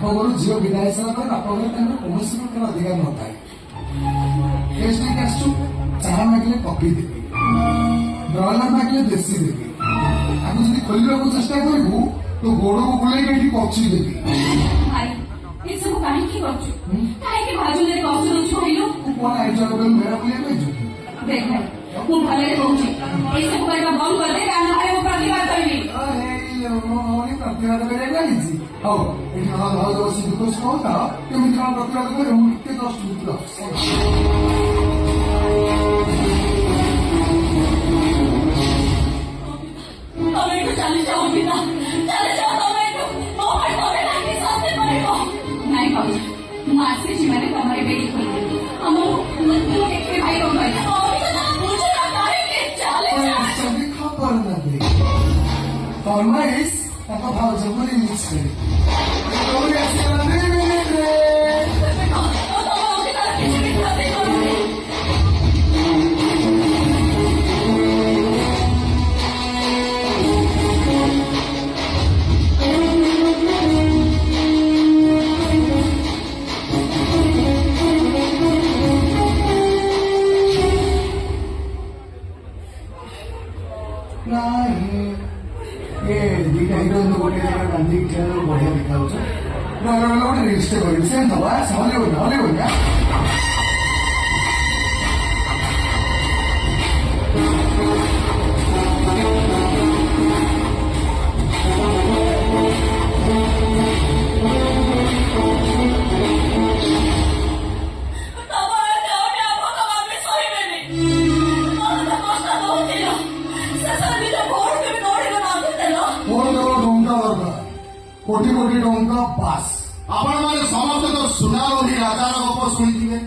ଘରୁ ଝିଅ ବିଦା ହେଇସାରିଲା ପରେ ବାପ ଘରେ ତାଙ୍କର କୌଣସି ପ୍ରକାର ଅଧିକାର ନଥାଏ। କେସ୍ ନେଇକି ଆସିଛୁ, ଚାହା ମାଗିଲେ କଫି ଦେବି, ବ୍ରଏଲର ମାଗିଲେ ଦେଶୀ ଦେବି। ତାକୁ ଯଦି ଖୋଲିବାକୁ ଚେଷ୍ଟା କରିବୁ ତ ଗୋଡକୁ ବୁଲେଇକି ଏଠି ପଛି ଦେବି। ଭାଇ ଏସବୁ କାହିଁକି କରୁଛୁ? କାହିଁକି ଭାଜୁନରେ କଷ୍ଟ ଦଉଛୁ କହିଲୁ? ତୁ କଣ ଆଇଛ ମେଳା ବୁଲିବାକୁ ଆଇଛୁ? ଦେଖ ଭାଇ ମୁଁ ଭଲରେ କହୁଛି, ଏସବୁ କରିବା ବନ୍ଦ କରିଦେ, କାରଣ ଭାଇ ମୁଁ ପ୍ରତିବାଦ କରିବି। ପ୍ରତିବାଦ କରିବାକୁ ଲାଗିଛି। ହଉ ଏଠି ଭାଉଜ ବସି ଦୁଃଖ କହୁଥାଅ, କେମିତି କଣ ପ୍ରତିବାଦ କରିବ? ମୁଁ ଟିକେ ଦଶ ମିନିଟ୍ ତମେ ଏଠୁ ଚାଲିଯାଅ ଅର୍ପିତା, ଚାଲିଯାଅ ତମେ ଏଠୁ। ମୋ ପାଇଁ ତମେ କାହିଁକି ଶାସ୍ତି କରିବ? ନାଇଁ ଭାଉଜ, ମୁଁ ଆସିଛି ମାନେ ତମର ବେଡି ଖୋଲିଦେବି। ଆମକୁ ଦେଖିବେ ଭାଇ କଣ କହିଲା? ଅର୍ପିତା ବୁଝୁନ କାହିଁକି? ଚାଲିଯାଅ। ଖବର ନାହିଁ ଫରମାଇଶ ତାଙ୍କ ଭାଉଜଙ୍କୁ ରିଲିଜ କରି ଦିଟା ହିରୋଇନ ଗୋଟେ ଜାଗାରେ ବାନ୍ଧିକି ଖେଳ ବଢିଆ ଦେଖାଯାଉଛ। ଗୋଟେ ରେଜିଷ୍ଟର କରିବି ସେମିତି ହବା ହଲିଉଡ ହଲିଉଡ କୋଟି କୋଟି ଟଙ୍କା ପାସ୍। ଆପଣମାନେ ସମସ୍ତେ ତ ସୁନା ଓ ରାଜାର ଗପ ଶୁଣିଥିବେ।